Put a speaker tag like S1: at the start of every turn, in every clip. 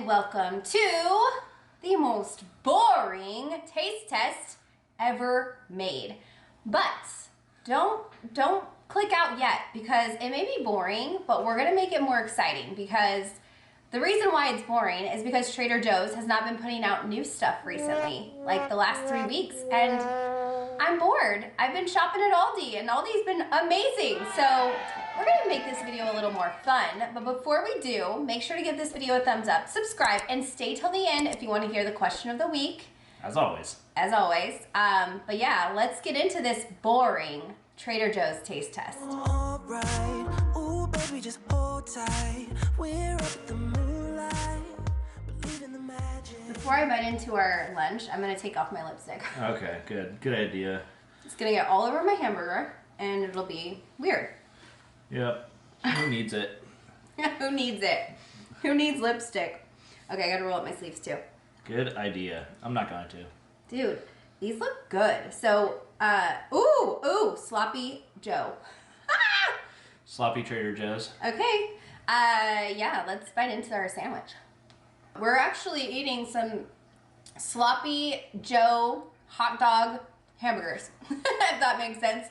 S1: and welcome to the most boring taste test ever made. But don't click out yet because it may be boring, but we're gonna make it more exciting because the reason why it's boring is because Trader Joe's has not been putting out new stuff recently, like the last 3 weeks, and I'm bored. I've been shopping at Aldi and Aldi's been amazing. So we're gonna make this video a little more fun, but before we do, make sure to give this video a thumbs up, subscribe, and stay till the end if you wanna hear the question of the week.
S2: As always.
S1: As always. But yeah, let's get into this boring Trader Joe's taste test.
S3: All right. Ooh, baby, just hold tight. We're up at the moonlight. Believe in the magic.
S1: Before I bite into our lunch, I'm gonna take off my lipstick.
S2: Okay, good. Good idea.
S1: It's gonna get all over my hamburger and it'll be weird.
S2: Yep. Who needs it?
S1: Who needs it? Who needs lipstick? Okay, I gotta roll up my sleeves too.
S2: Good idea. I'm not going to.
S1: Dude, these look good. So, ooh, Sloppy Joe.
S2: Sloppy Trader Joe's.
S1: Okay, yeah, let's bite into our sandwich. We're actually eating some Sloppy Joe hot dog hamburgers, if that makes sense.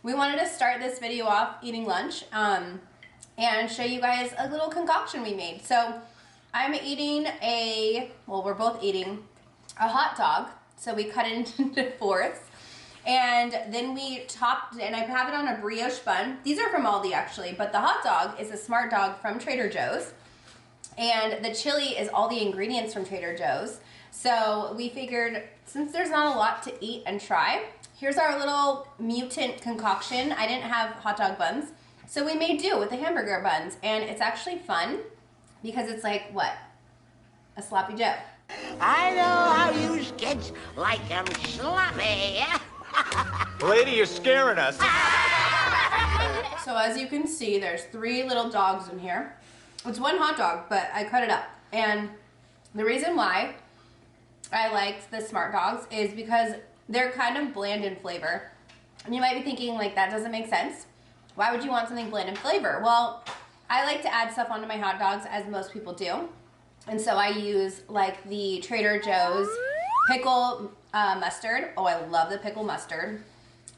S1: We wanted to start this video off eating lunch and show you guys a little concoction we made. So I'm eating we're both eating a hot dog. So we cut it into fourths. And then we topped, and I have it on a brioche bun. These are from Aldi actually, but the hot dog is a Smart Dog from Trader Joe's. And the chili is all the ingredients from Trader Joe's. So we figured, since there's not a lot to eat and try, here's our little mutant concoction. I didn't have hot dog buns, so we made do with the hamburger buns. And it's actually fun because it's like, what? A sloppy Joe.
S4: I know how you kids like 'em sloppy.
S5: Lady, you're scaring us.
S1: So as you can see, there's 3 little dogs in here. It's one hot dog, but I cut it up. And the reason why I liked the Smart Dogs is because they're kind of bland in flavor. And you might be thinking, like, that doesn't make sense. Why would you want something bland in flavor? Well, I like to add stuff onto my hot dogs, as most people do. And so I use, like, the Trader Joe's pickle mustard. Oh, I love the pickle mustard.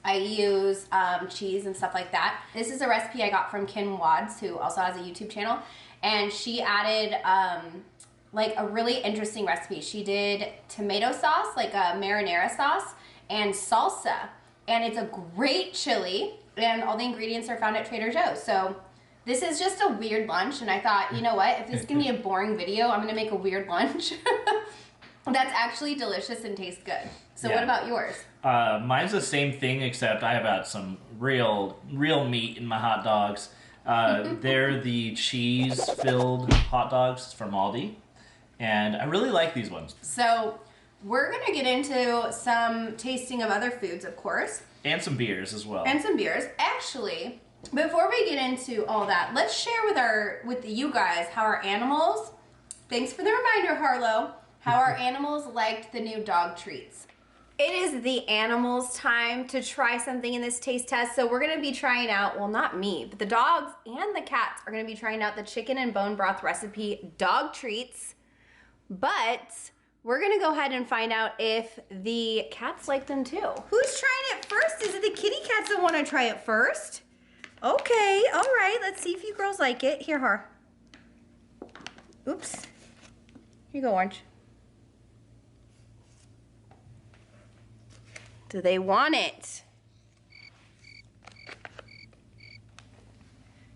S1: I use cheese and stuff like that. This is a recipe I got from Kim Wads, who also has a YouTube channel. And she added like a really interesting recipe. She did tomato sauce, like a marinara sauce, and salsa. And it's a great chili, and all the ingredients are found at Trader Joe's. So this is just a weird lunch, and I thought, you know what? If this is gonna be a boring video, I'm gonna make a weird lunch. That's actually delicious and tastes good. So
S2: Yeah.
S1: What about yours?
S2: Mine's the same thing, except I have got some real meat in my hot dogs. They're the cheese-filled hot dogs from Aldi, and I really like these ones.
S1: So we're gonna get into some tasting of other foods, of course.
S2: And some beers as well.
S1: And some beers. Actually, before we get into all that, let's share with you guys how our animals, thanks for the reminder, Harlow, how our animals liked the new dog treats. It is the animals' time to try something in this taste test. So we're gonna be trying out, well, not me, but the dogs and the cats are gonna be trying out the chicken and bone broth recipe dog treats. But we're gonna go ahead and find out if the cats like them too. Who's trying it first? Is it the kitty cats that wanna try it first? Okay, all right, let's see if you girls like it. Here, Har. Oops. Here you go, Orange. Do they want it?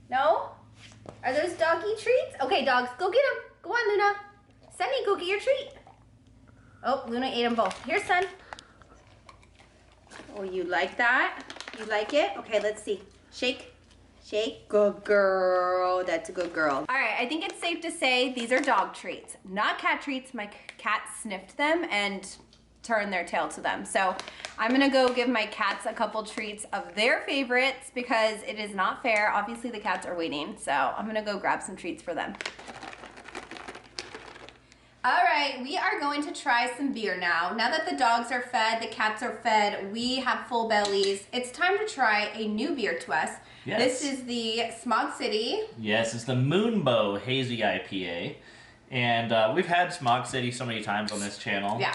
S1: No? Are those doggy treats? Okay, dogs, go get them. Go on, Luna. Sunny, go get your treat. Oh, Luna ate them both. Here, son. Oh, you like that? You like it? Okay, let's see. Shake. Shake. Good girl. That's a good girl. All right, I think it's safe to say these are dog treats, not cat treats. My cat sniffed them and turned their tail to them. So I'm gonna go give my cats a couple treats of their favorites because it is not fair. Obviously the cats are waiting, so I'm gonna go grab some treats for them. All right, we are going to try some beer now. Now that the dogs are fed, the cats are fed, we have full bellies. It's time to try a new beer to us.
S2: Yes.
S1: This is the Smog City.
S2: Yes, it's the Moonbow Hazy IPA. And we've had Smog City so many times on this channel,
S1: Yeah.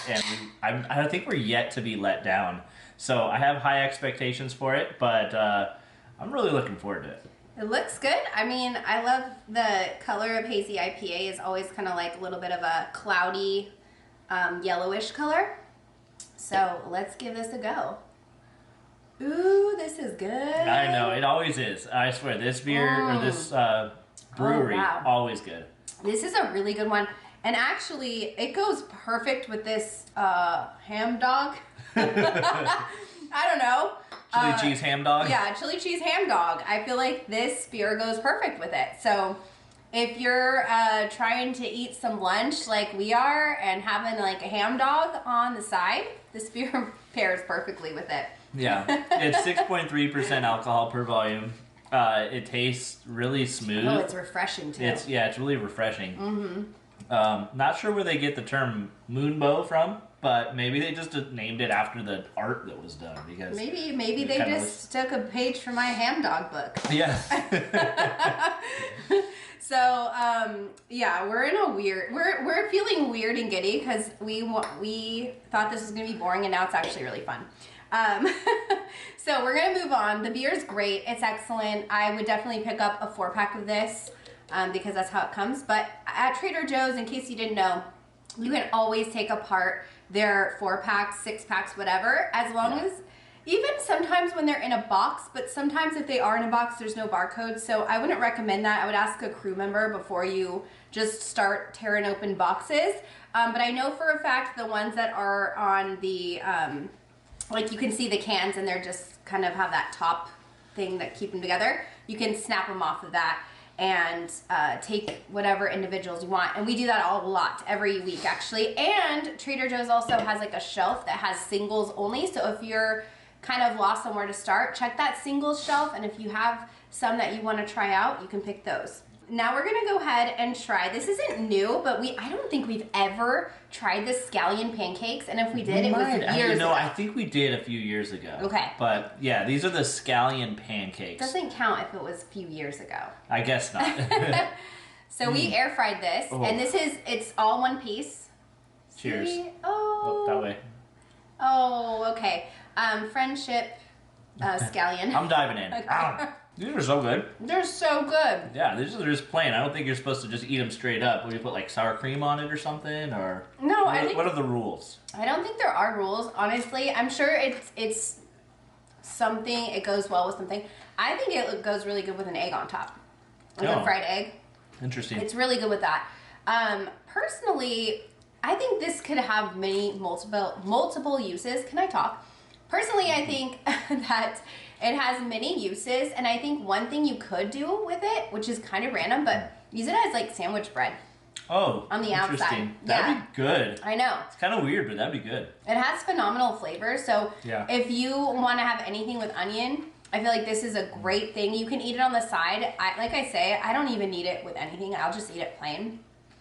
S2: and I think we're yet to be let down. So I have high expectations for it, but I'm really looking forward to it.
S1: It looks good. I mean, I love the color of Hazy IPA is always kind of like a little bit of a cloudy, yellowish color. So let's give this a go. Ooh, this is good.
S2: I know, it always is. I swear, this beer, or this brewery,
S1: wow.
S2: always good.
S1: This is a really good one. And actually, it goes perfect with this ham dog. I don't know.
S2: Chili cheese ham dog?
S1: Yeah, chili cheese ham dog. I feel like this beer goes perfect with it. So if you're trying to eat some lunch like we are and having like a ham dog on the side, this beer pairs perfectly with it.
S2: Yeah, it's 6.3% alcohol per volume. It tastes really smooth.
S1: Oh, it's refreshing too.
S2: It's really refreshing. Mm-hmm. Not sure where they get the term moonbow from, but maybe they just named it after the art that was done, because
S1: maybe they just took a page from my ham dog book.
S2: Yeah.
S1: So yeah, we're in a weird. We're feeling weird and giddy because we thought this was gonna be boring, and now it's actually really fun. So we're gonna move on. The beer is great. It's excellent. I would definitely pick up a 4-pack of this because that's how it comes. But at Trader Joe's, in case you didn't know, you can always take apart their 4-packs, 6-packs, whatever, as long as, even sometimes when they're in a box, but sometimes if they are in a box, there's no barcode. So I wouldn't recommend that. I would ask a crew member before you just start tearing open boxes. But I know for a fact the ones that are on the, like you can see the cans and they're just kind of have that top thing that keep them together. You can snap them off of that and take whatever individuals you want. And we do that a lot every week actually. And Trader Joe's also has like a shelf that has singles only. So if you're kind of lost on where to start, check that singles shelf. And if you have some that you want to try out, you can pick those. Now we're gonna go ahead and try, this isn't new, but I don't think we've ever tried the scallion pancakes, and if we did, it was years ago.
S2: I think we did a few years ago.
S1: Okay.
S2: But yeah, these are the scallion pancakes.
S1: Doesn't count if it was a few years ago.
S2: I guess not.
S1: So we air fried this, and it's all one piece.
S2: Cheers.
S1: See?
S2: Oh, that way.
S1: Oh, okay. Friendship scallion.
S2: I'm diving in.
S1: Okay.
S2: These are so good.
S1: They're so good.
S2: Yeah, these are just plain. I don't think you're supposed to just eat them straight up. Will you put like sour cream on it or something? Or
S1: no,
S2: what are the rules?
S1: I don't think there are rules, honestly. I'm sure it's something, it goes well with something. I think it goes really good with an egg on top. Like a fried egg.
S2: Interesting.
S1: It's really good with that. Personally, I think this could have multiple uses. Can I talk? Personally, I think that it has many uses, and I think one thing you could do with it, which is kind of random, but use it as like sandwich bread.
S2: Oh,
S1: on the outside.
S2: That'd be good.
S1: I know.
S2: It's kind of weird, but that'd be good.
S1: It has phenomenal flavor, so if you want to have anything with onion, I feel like this is a great thing. You can eat it on the side. Like I say, I don't even eat it with anything. I'll just eat it plain.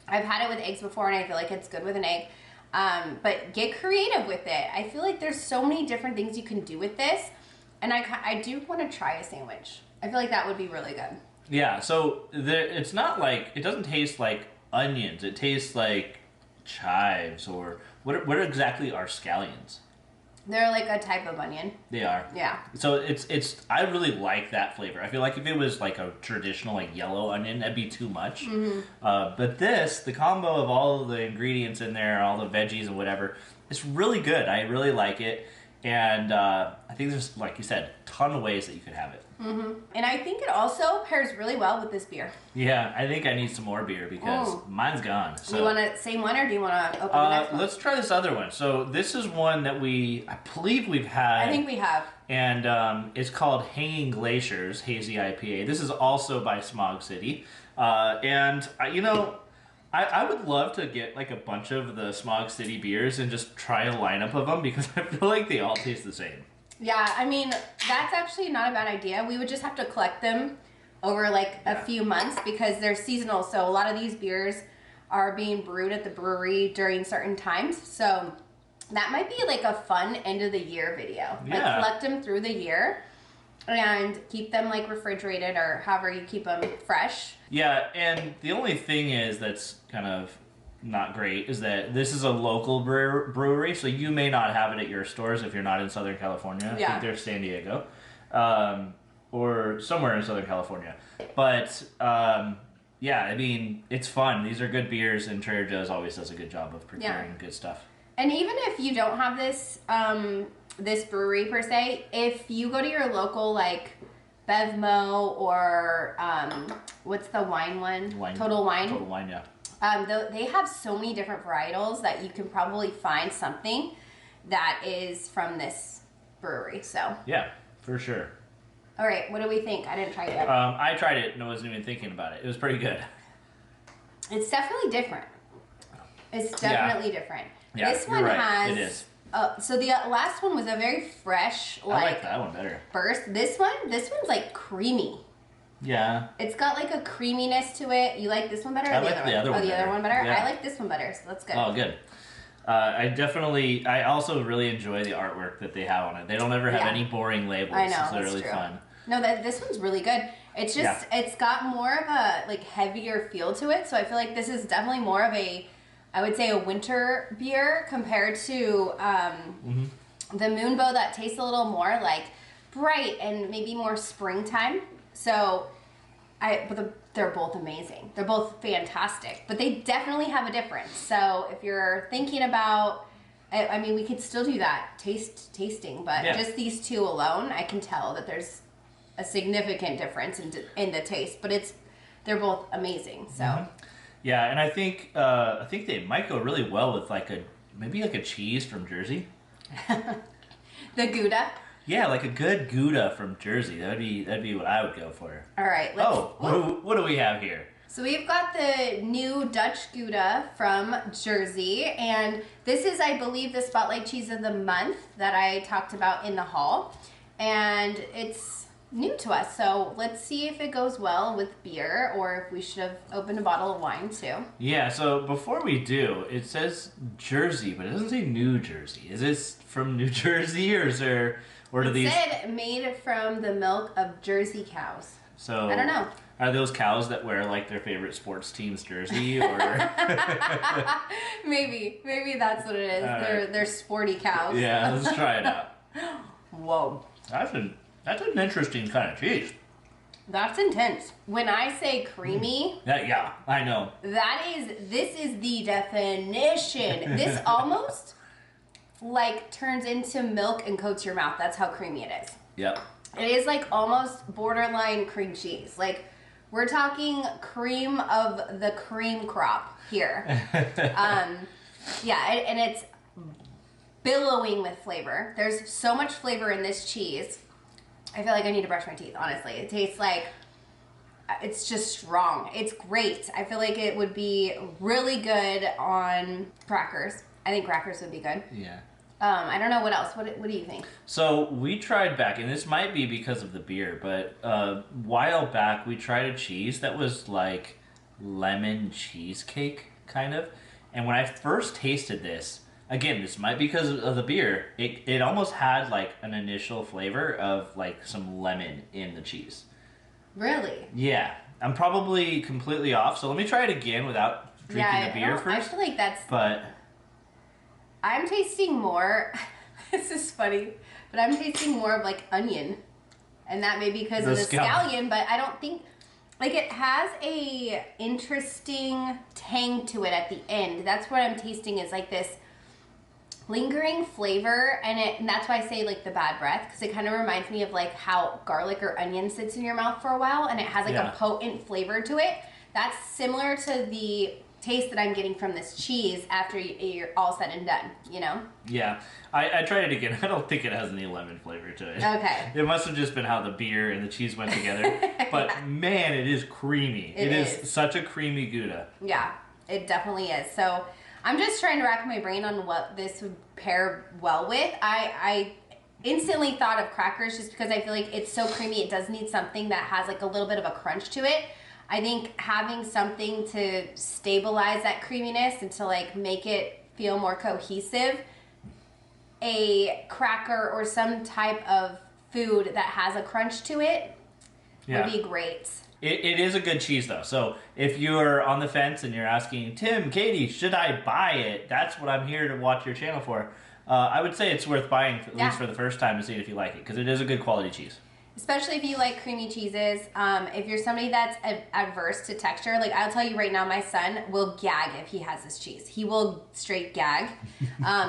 S1: I've had it with eggs before, and I feel like it's good with an egg. But get creative with it. I feel like there's so many different things you can do with this. And I do want to try a sandwich. I feel like that would be really good.
S2: Yeah, so it's not like, it doesn't taste like onions. It tastes like chives, or what exactly are scallions?
S1: They're like a type of onion.
S2: They are.
S1: Yeah.
S2: So it's I really like that flavor. I feel like if it was like a traditional like yellow onion, that'd be too much. Mm-hmm. But the combo of all of the ingredients in there, all the veggies and whatever, it's really good. I really like it. And I think there's, like you said, a ton of ways that you could have it.
S1: Mm-hmm. And I think it also pairs really well with this beer.
S2: Yeah, I think I need some more beer because mine's gone. So.
S1: Do you want to same one, or do you want to open the next one?
S2: Let's try this other one. So this is one that I believe we've had.
S1: I think we have.
S2: And it's called Hanging Glaciers Hazy IPA. This is also by Smog City. I would love to get like a bunch of the Smog City beers and just try a lineup of them, because I feel like they all taste the same.
S1: Yeah, I mean, that's actually not a bad idea. We would just have to collect them over like a few months because they're seasonal. So a lot of these beers are being brewed at the brewery during certain times. So that might be like a fun end of the year video.
S2: Yeah.
S1: Like collect them through the year and keep them like refrigerated or however you keep them fresh.
S2: Yeah, and the only thing is that's kind of not great is that this is a local brewery, so you may not have it at your stores if you're not in Southern California. I think they're San Diego, or somewhere in Southern California. But yeah, I mean, it's fun. These are good beers, and Trader Joe's always does a good job of preparing good stuff.
S1: And even if you don't have this this brewery per se, if you go to your local like Bevmo or what's the wine one? Total Wine.
S2: Total Wine, yeah.
S1: They have so many different varietals that you can probably find something that is from this brewery. So
S2: yeah, for sure.
S1: All right, what do we think? I didn't try it yet.
S2: I tried it and wasn't even thinking about it. It was pretty good.
S1: It's definitely different. It's definitely different.
S2: Yeah,
S1: this one
S2: right.
S1: has.
S2: It is.
S1: So the last one was a very fresh,
S2: I like that one better.
S1: burst. This one's like creamy.
S2: Yeah.
S1: It's got like a creaminess to it. You like this one better? Or
S2: I like the other one.
S1: Oh, the other one better.
S2: Yeah.
S1: I like this one better. So that's good.
S2: Oh, good. I also really enjoy the artwork that they have on it. They don't ever have any boring labels.
S1: I know,
S2: It's really
S1: true.
S2: fun.
S1: No, this one's really good. It's just it's got more of a like heavier feel to it. So I feel like this is definitely more of a, I would say, a winter beer compared to the Moonbow that tastes a little more like bright and maybe more springtime. So they're both amazing. They're both fantastic, but they definitely have a difference. So if you're thinking about, I mean, we could still do that tasting, but just these two alone, I can tell that there's a significant difference in the taste. But they're both amazing. So
S2: yeah, and I think they might go really well with maybe a cheese from Jersey.
S1: The Gouda.
S2: Yeah, like a good Gouda from Jersey. That'd be what I would go for.
S1: All right.
S2: What do we have here?
S1: So we've got the new Dutch Gouda from Jersey, and this is, I believe, the Spotlight Cheese of the Month that I talked about in the haul, and it's new to us, so let's see if it goes well with beer, or if we should have opened a bottle of wine too.
S2: Yeah, so before we do, it says Jersey, but it doesn't say New Jersey. Is this from New Jersey, or do these...
S1: It said made from the milk of Jersey cows.
S2: So
S1: I don't know.
S2: Are those cows that wear like their favorite sports team's jersey, or
S1: maybe that's what it is. They're sporty cows.
S2: Yeah, let's try it out.
S1: Whoa.
S2: That's an interesting kind of cheese.
S1: That's intense. When I say creamy,
S2: Yeah, I know.
S1: this is the definition. This almost like turns into milk and coats your mouth. That's how creamy it is.
S2: Yep.
S1: It is like almost borderline cream cheese. Like, we're talking cream of the cream crop here. Yeah, and it's billowing with flavor. There's so much flavor in this cheese. I feel like I need to brush my teeth, honestly. It tastes like, it's just strong. It's great. I feel like it would be really good on crackers. I think crackers would be good.
S2: Yeah.
S1: I don't know what else. What do you think?
S2: So we tried back, and this might be because of the beer, but a while back we tried a cheese that was like lemon cheesecake, kind of. And when I first tasted this, again, this might be because of the beer, it almost had like an initial flavor of like some lemon in the cheese.
S1: Really?
S2: Yeah. I'm probably completely off, so let me try it again without drinking the beer first.
S1: I feel like that's...
S2: But...
S1: I'm tasting more, this is funny, but I'm tasting more of like onion. And that may be because of the scallion, but I don't think, like, it has a interesting tang to it at the end. That's what I'm tasting, is like this lingering flavor, and that's why I say like the bad breath, because it kind of reminds me of like how garlic or onion sits in your mouth for a while, and it has like a potent flavor to it. That's similar to the taste that I'm getting from this cheese after you're all said and done, you know?
S2: Yeah. I tried it again. I don't think it has any lemon flavor to it.
S1: Okay.
S2: It must have just been how the beer and the cheese went together. But man, it is creamy. It is such a creamy Gouda.
S1: Yeah, it definitely is. So I'm just trying to rack my brain on what this would pair well with. I instantly thought of crackers just because I feel like it's so creamy. It does need something that has like a little bit of a crunch to it. I think having something to stabilize that creaminess and to like make it feel more cohesive, a cracker or some type of food that has a crunch to it would be great.
S2: It is a good cheese, though. So if you're on the fence and you're asking, Tim, Katie, should I buy it? That's what I'm here to watch your channel for. I would say it's worth buying, at least for the first time, to see if you like it, because it is a good quality cheese.
S1: Especially if you like creamy cheeses. If you're somebody that's adverse to texture, like I'll tell you right now, my son will gag if he has this cheese. He will straight gag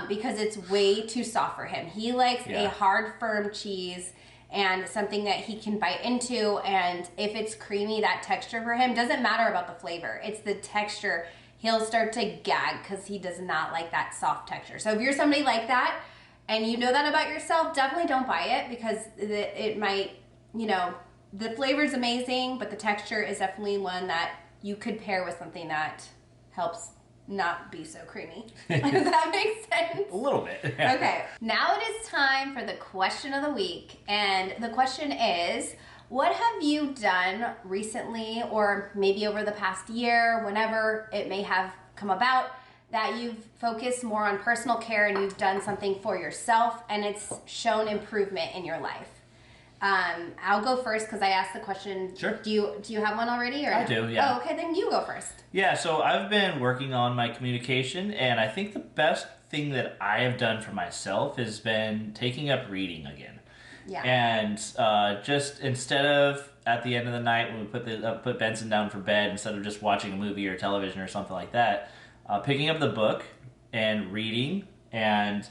S1: because it's way too soft for him. He likes a hard, firm cheese and something that he can bite into. And if it's creamy, that texture for him doesn't matter about the flavor. It's the texture. He'll start to gag because he does not like that soft texture. So if you're somebody like that, and you know that about yourself, definitely don't buy it because it might, you know, the flavor's amazing, but the texture is definitely one that you could pair with something that helps not be so creamy. Does that make sense?
S2: A little bit.
S1: Okay, now it is time for the question of the week. And the question is, what have you done recently or maybe over the past year, whenever it may have come about, that you've focused more on personal care and you've done something for yourself and it's shown improvement in your life? I'll go first because I asked the question.
S2: Sure.
S1: Do you have one already? Or?
S2: I do, yeah.
S1: Oh, okay, then you go first.
S2: Yeah, so I've been working on my communication, and I think the best thing that I have done for myself has been taking up reading again.
S1: Yeah.
S2: And just instead of at the end of the night when we put Benson down for bed, instead of just watching a movie or television or something like that, picking up the book and reading and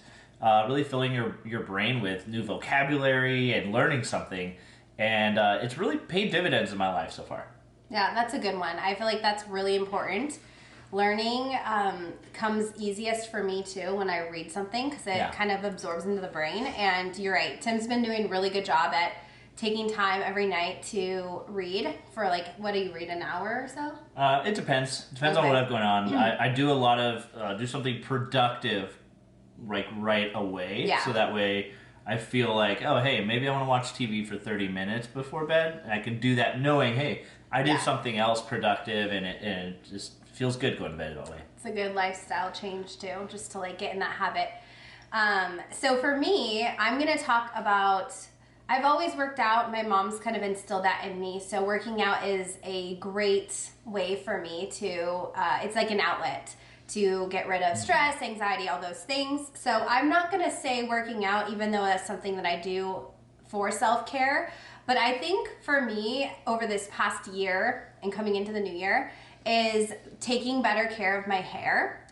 S2: really filling your brain with new vocabulary and learning something. And it's really paid dividends in my life so far.
S1: Yeah, that's a good one. I feel like that's really important. Learning comes easiest for me too when I read something because it kind of absorbs into the brain. And you're right, Tim's been doing a really good job at taking time every night to read for like, what do you read, an hour or so?
S2: It depends. Depends on what I have going on. I do a lot of, do something productive like right away.
S1: Yeah.
S2: So that way I feel like, oh, hey, maybe I want to watch TV for 30 minutes before bed. And I can do that knowing, hey, I did something else productive and it just feels good going to bed that way.
S1: It's a good lifestyle change too, just to like get in that habit. So for me, I'm going to talk about, I've always worked out. My mom's kind of instilled that in me. So working out is a great way for me to, it's like an outlet to get rid of stress, anxiety, all those things. So I'm not going to say working out, even though that's something that I do for self-care. But I think for me, over this past year and coming into the new year, is taking better care of my hair.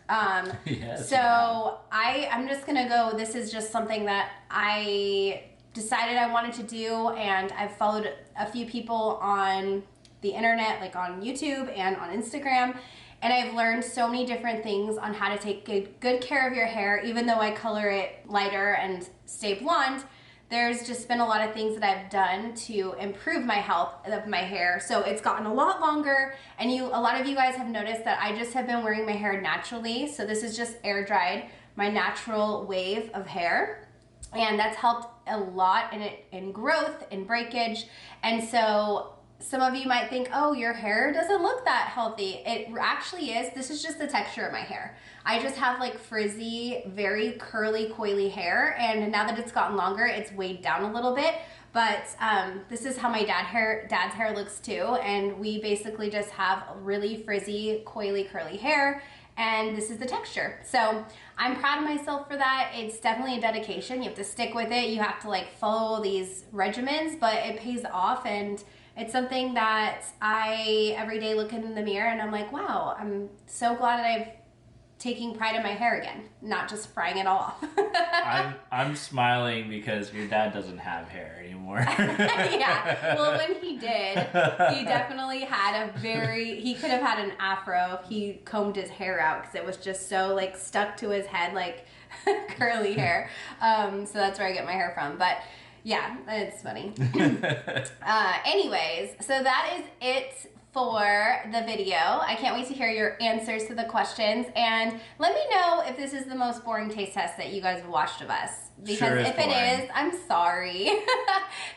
S1: So I'm just going to go, this is just something that I decided I wanted to do, and I've followed a few people on the internet, like on YouTube and on Instagram, and I've learned so many different things on how to take good care of your hair. Even though I color it lighter and stay blonde, there's just been a lot of things that I've done to improve my health of my hair. So it's gotten a lot longer, and a lot of you guys have noticed that I just have been wearing my hair naturally. So this is just air dried, my natural wave of hair. And that's helped a lot in growth, in breakage. And so some of you might think, oh, your hair doesn't look that healthy. It actually is. This is just the texture of my hair. I just have like frizzy, very curly, coily hair. And now that it's gotten longer, it's weighed down a little bit. But this is how my dad's hair looks too. And we basically just have really frizzy, coily, curly hair. And this is the texture. So I'm proud of myself for that. It's definitely a dedication. You have to stick with it. You have to like follow these regimens, but it pays off. And it's something that I every day look in the mirror and I'm like, wow, I'm so glad that I've taking pride in my hair again, not just frying it all off.
S2: I'm smiling because your dad doesn't have hair anymore.
S1: Yeah, well, when he did, he definitely had he could have had an afro if he combed his hair out because it was just so like stuck to his head like curly hair. So that's where I get my hair from. But yeah, it's funny. Anyways, so that is it for the video. I can't wait to hear your answers to the questions, and let me know if this is the most boring taste test that you guys have watched of us, because if it is, I'm sorry.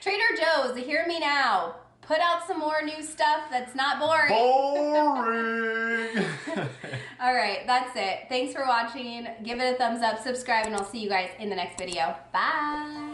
S1: Trader Joe's, hear me now. Put out some more new stuff that's not boring.
S2: Boring!
S1: All right, that's it. Thanks for watching. Give it a thumbs up, subscribe, and I'll see you guys in the next video. Bye!